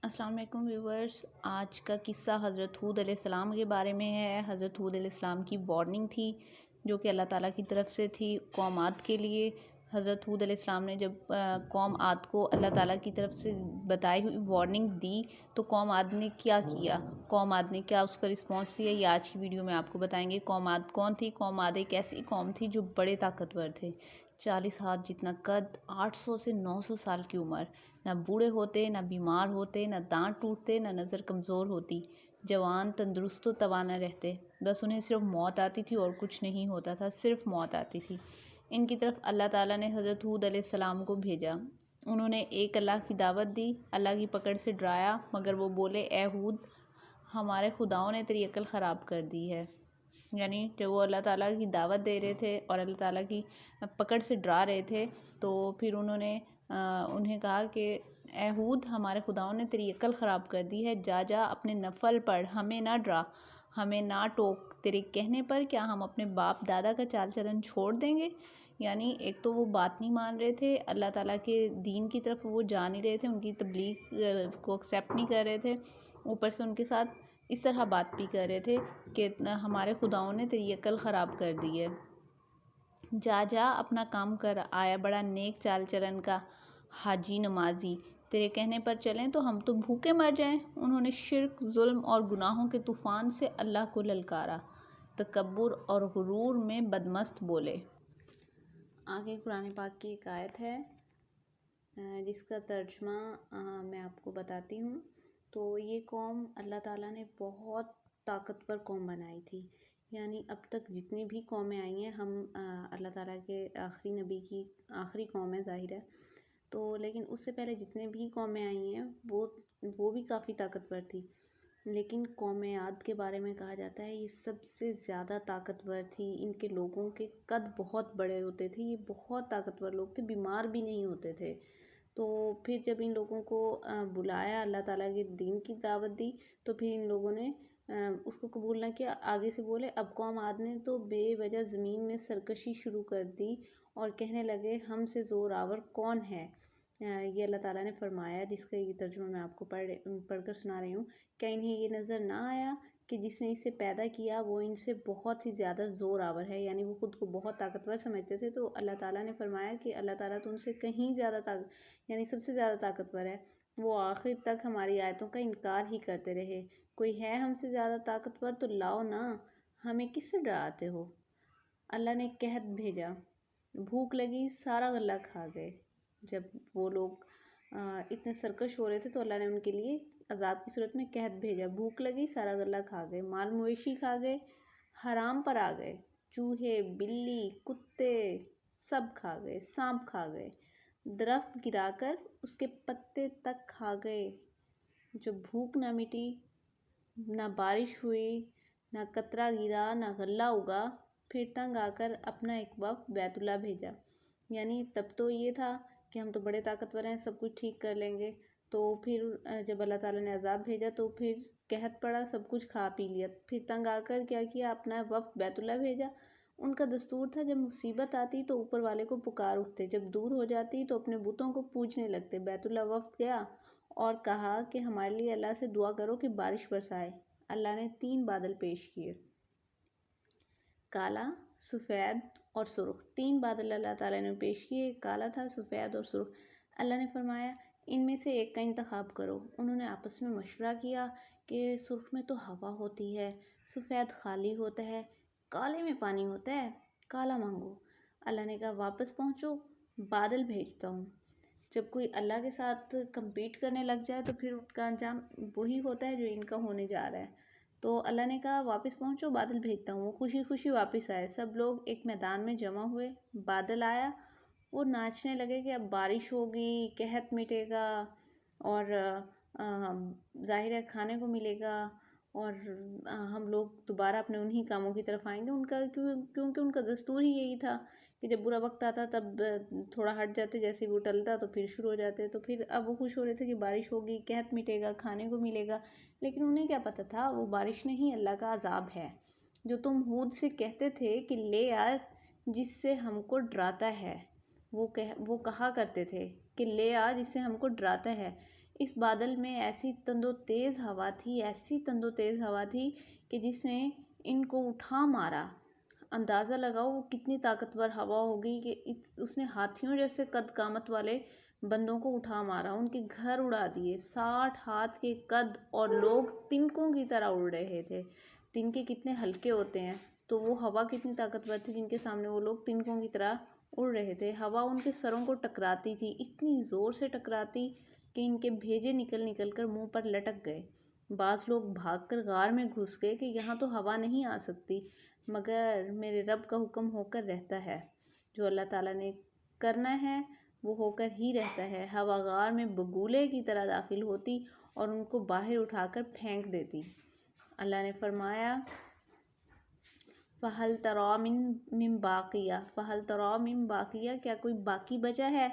السلام علیکم ویورز، آج کا قصہ حضرت ہود علیہ السلام کے بارے میں ہے۔ حضرت ہود علیہ السلام کی وارننگ تھی جو کہ اللہ تعالیٰ کی طرف سے تھی قوم عاد کے لیے۔ حضرت ہود علیہ السلام نے جب قوم عاد کو اللہ تعالیٰ کی طرف سے بتائی ہوئی وارننگ دی تو قوم عاد نے کیا کیا، قوم عاد نے کیا اس کا رسپانس دیا، یہ آج کی ویڈیو میں آپ کو بتائیں گے۔ قوم عاد کون تھی؟ قوم عاد ایک ایسی قوم تھی جو بڑے طاقتور تھے، 40 ہاتھ جتنا قد، 800 سے 900 سال کی عمر، نہ بوڑھے ہوتے، نہ بیمار ہوتے، نہ دانت ٹوٹتے، نہ نظر کمزور ہوتی، جوان تندرست و توانا رہتے، بس انہیں صرف موت آتی تھی اور کچھ نہیں ہوتا تھا، صرف موت آتی تھی۔ ان کی طرف اللہ تعالیٰ نے حضرت ہود علیہ السلام کو بھیجا۔ انہوں نے ایک اللہ کی دعوت دی، اللہ کی پکڑ سے ڈرایا، مگر وہ بولے اے ہود، ہمارے خداؤں نے تیری عقل خراب کر دی ہے۔ یعنی جب وہ اللہ تعالیٰ کی دعوت دے رہے تھے اور اللہ تعالیٰ کی پکڑ سے ڈرا رہے تھے تو پھر انہوں نے انہیں کہا کہ اے ہود، ہمارے خداؤں نے تیری عقل خراب کر دی ہے، جا اپنے نفل پڑھ، ہمیں نہ ڈرا، ہمیں نہ ٹوک، تیرے کہنے پر کیا ہم اپنے باپ دادا کا چال چلن چھوڑ دیں گے؟ یعنی ایک تو وہ بات نہیں مان رہے تھے، اللہ تعالیٰ کے دین کی طرف وہ جا نہیں رہے تھے، ان کی تبلیغ کو ایکسیپٹ نہیں کر رہے تھے، اوپر سے ان کے ساتھ اس طرح بات بھی کر رہے تھے کہ ہمارے خداؤں نے تیری عقل خراب کر دی ہے، جا اپنا کام کر، آیا بڑا نیک چال چلن کا حاجی نمازی، تیرے کہنے پر چلیں تو ہم تو بھوکے مر جائیں۔ انہوں نے شرک، ظلم اور گناہوں کے طوفان سے اللہ کو للکارا، تکبر اور غرور میں بدمست بولے۔ آگے قرآن پاک کی ایک آیت ہے جس کا ترجمہ میں آپ کو بتاتی ہوں۔ تو یہ قوم اللہ تعالیٰ نے بہت طاقتور قوم بنائی تھی، یعنی اب تک جتنی بھی قومیں آئی ہیں، ہم اللہ تعالیٰ کے آخری نبی کی آخری قوم ہے ظاہر ہے، تو لیکن اس سے پہلے جتنے بھی قومیں آئی ہیں وہ بھی کافی طاقتور تھی، لیکن قوم عاد کے بارے میں کہا جاتا ہے یہ سب سے زیادہ طاقتور تھی۔ ان کے لوگوں کے قد بہت بڑے ہوتے تھے، یہ بہت طاقتور لوگ تھے، بیمار بھی نہیں ہوتے تھے۔ تو پھر جب ان لوگوں کو بلایا، اللہ تعالیٰ کے دین کی دعوت دی، تو پھر ان لوگوں نے اس کو قبول نہ کیا، آگے سے بولے۔ اب قوم عاد نے تو بے وجہ زمین میں سرکشی شروع کر دی اور کہنے لگے ہم سے زور آور کون ہے؟ یہ اللہ تعالیٰ نے فرمایا، جس کا یہ ترجمہ میں آپ کو پڑھ کر سنا رہی ہوں۔ کیا انہیں یہ نظر نہ آیا کہ جس نے اسے پیدا کیا وہ ان سے بہت ہی زیادہ زور آور ہے؟ یعنی وہ خود کو بہت طاقتور سمجھتے تھے، تو اللہ تعالیٰ نے فرمایا کہ اللہ تعالیٰ تو ان سے کہیں زیادہ یعنی سب سے زیادہ طاقتور ہے۔ وہ آخر تک ہماری آیتوں کا انکار ہی کرتے رہے۔ کوئی ہے ہم سے زیادہ طاقتور تو لاؤ نا، ہمیں کس سے ڈراتے ہو؟ اللہ نے قحط بھیجا، بھوک لگی، سارا غلہ کھا گئے۔ جب وہ لوگ اتنے سرکش ہو رہے تھے تو اللہ نے ان کے لیے عذاب کی صورت میں قحط بھیجا، بھوک لگی، سارا غلہ کھا گئے، مال مویشی کھا گئے، حرام پر آ گئے، چوہے، بلی، کتے سب کھا گئے، سانپ کھا گئے، درخت گرا کر اس کے پتے تک کھا گئے۔ جب بھوک نہ مٹی، نہ بارش ہوئی، نہ قطرہ گرا، نہ غلہ اگا، پھر تنگ آ کر اپنا ایک وفد بیت اللہ بھیجا۔ یعنی تب تو یہ تھا کہ ہم تو بڑے طاقتور ہیں، سب کچھ ٹھیک کر لیں گے، تو پھر جب اللہ تعالیٰ نے عذاب بھیجا تو پھر قحط پڑا، سب کچھ کھا پی لیا، پھر تنگ آ کر کیا کیا، اپنا وفد بیت اللہ بھیجا۔ ان کا دستور تھا جب مصیبت آتی تو اوپر والے کو پکار اٹھتے، جب دور ہو جاتی تو اپنے بتوں کو پوجنے لگتے۔ بیت اللہ وفد گیا اور کہا کہ ہمارے لیے اللہ سے دعا کرو کہ بارش برسائے۔ اللہ نے 3 بادل پیش کیے، کالا، سفید اور سرخ۔ 3 بادل اللہ تعالیٰ نے پیش کیے، ایک کالا تھا، سفید اور سرخ۔ اللہ نے فرمایا ان میں سے ایک کا انتخاب کرو۔ انہوں نے آپس میں مشورہ کیا کہ سرخ میں تو ہوا ہوتی ہے، سفید خالی ہوتا ہے، کالے میں پانی ہوتا ہے، کالا مانگو۔ اللہ نے کہا واپس پہنچو، بادل بھیجتا ہوں۔ جب کوئی اللہ کے ساتھ کمپیٹ کرنے لگ جائے تو پھر ان کا انجام وہی ہوتا ہے جو ان کا ہونے جا رہا ہے۔ تو اللہ نے کہا واپس پہنچو، بادل بھیجتا ہوں۔ وہ خوشی خوشی واپس آئے، سب لوگ ایک میدان میں جمع ہوئے، بادل آیا، وہ ناچنے لگے کہ اب بارش ہوگی، قحط مٹے گا اور ظاہر ہے کھانے کو ملے گا اور ہم لوگ دوبارہ اپنے انہی کاموں کی طرف آئیں گے۔ ان کا کیونکہ ان کا دستور ہی یہی تھا کہ جب برا وقت آتا تب تھوڑا ہٹ جاتے، جیسے وہ ٹلتا تو پھر شروع ہو جاتے۔ تو پھر اب وہ خوش ہو رہے تھے کہ بارش ہوگی، قحط مٹے گا، کھانے کو ملے گا، لیکن انہیں کیا پتہ تھا وہ بارش نہیں، اللہ کا عذاب ہے۔ جو تم ہود سے کہتے تھے کہ لے آ جس سے ہم کو ڈراتا ہے، وہ کہا کرتے تھے کہ لے آ جس سے ہم کو ڈراتا ہے، اس بادل میں ایسی تند و تیز ہوا تھی، ایسی تند و تیز ہوا تھی کہ جس نے ان کو اٹھا مارا۔ اندازہ لگاؤ وہ کتنی طاقتور ہوا ہوگی کہ اس نے ہاتھیوں جیسے قد قامت والے بندوں کو اٹھا مارا، ان کے گھر اڑا دیے۔ 60 ہاتھ کے قد اور لوگ تنکوں کی طرح اڑ رہے تھے۔ تنکے کتنے ہلکے ہوتے ہیں، تو وہ ہوا کتنی طاقتور تھی جن کے سامنے وہ لوگ تنکوں کی طرح اڑ رہے تھے۔ ہوا ان کے سروں کو ٹکراتی تھی، اتنی زور سے ٹکراتی کہ ان کے بھیجے نکل نکل کر منہ پر لٹک گئے۔ بعض لوگ بھاگ کر غار میں گھس گئے کہ یہاں تو ہوا نہیں آ سکتی، مگر میرے رب کا حکم ہو کر رہتا ہے، جو اللہ تعالیٰ نے کرنا ہے وہ ہو کر ہی رہتا ہے۔ ہوا غار میں بگولے کی طرح داخل ہوتی اور ان کو باہر اٹھا کر پھینک دیتی۔ اللہ نے فرمایا فَهَلْ تَرَىٰ مِن بَاقِیَةٍ فَهَلْ تَرَىٰ مِن بَاقِیَةٍ، کیا کوئی باقی بچا ہے؟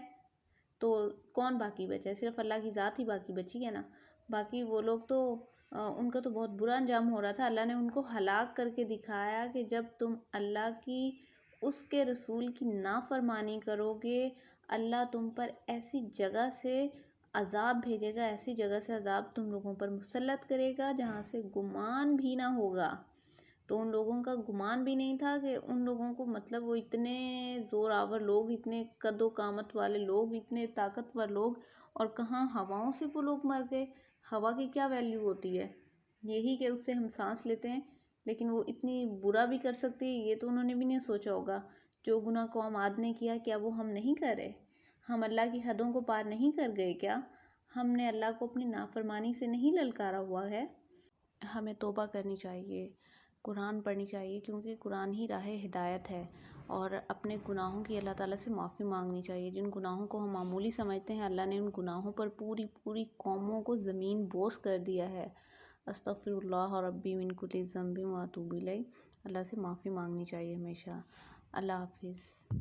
تو کون باقی بچا ہے؟ صرف اللہ کی ذات ہی باقی بچی ہے نا، باقی وہ لوگ تو ان کا تو بہت برا انجام ہو رہا تھا۔ اللہ نے ان کو ہلاک کر کے دکھایا کہ جب تم اللہ کی، اس کے رسول کی نافرمانی کرو گے، اللہ تم پر ایسی جگہ سے عذاب بھیجے گا، ایسی جگہ سے عذاب تم لوگوں پر مسلط کرے گا جہاں سے گمان بھی نہ ہوگا۔ تو ان لوگوں کا گمان بھی نہیں تھا کہ ان لوگوں کو، مطلب وہ اتنے زور آور لوگ، اتنے قد و قامت والے لوگ، اتنے طاقتور لوگ، اور کہاں ہواؤں سے وہ لوگ مر گئے۔ ہوا کی کیا ویلیو ہوتی ہے؟ یہی کہ اس سے ہم سانس لیتے ہیں، لیکن وہ اتنی برا بھی کر سکتی ہے، یہ تو انہوں نے بھی نہیں سوچا ہوگا۔ جو گناہ قوم عاد نے کیا، کیا وہ ہم نہیں کر رہے؟ ہم اللہ کی حدوں کو پار نہیں کر گئے کیا؟ ہم نے اللہ کو اپنی نافرمانی سے نہیں للکارا ہوا ہے؟ ہمیں توبہ کرنی چاہیے، قرآن پڑھنی چاہیے، کیونکہ قرآن ہی راہ ہدایت ہے، اور اپنے گناہوں کی اللہ تعالیٰ سے معافی مانگنی چاہیے۔ جن گناہوں کو ہم معمولی سمجھتے ہیں، اللہ نے ان گناہوں پر پوری پوری قوموں کو زمین بوس کر دیا ہے۔ استغفر اللہ ربی من کل ذنب و اتوب الیہ۔ اللہ سے معافی مانگنی چاہیے ہمیشہ۔ اللہ حافظ۔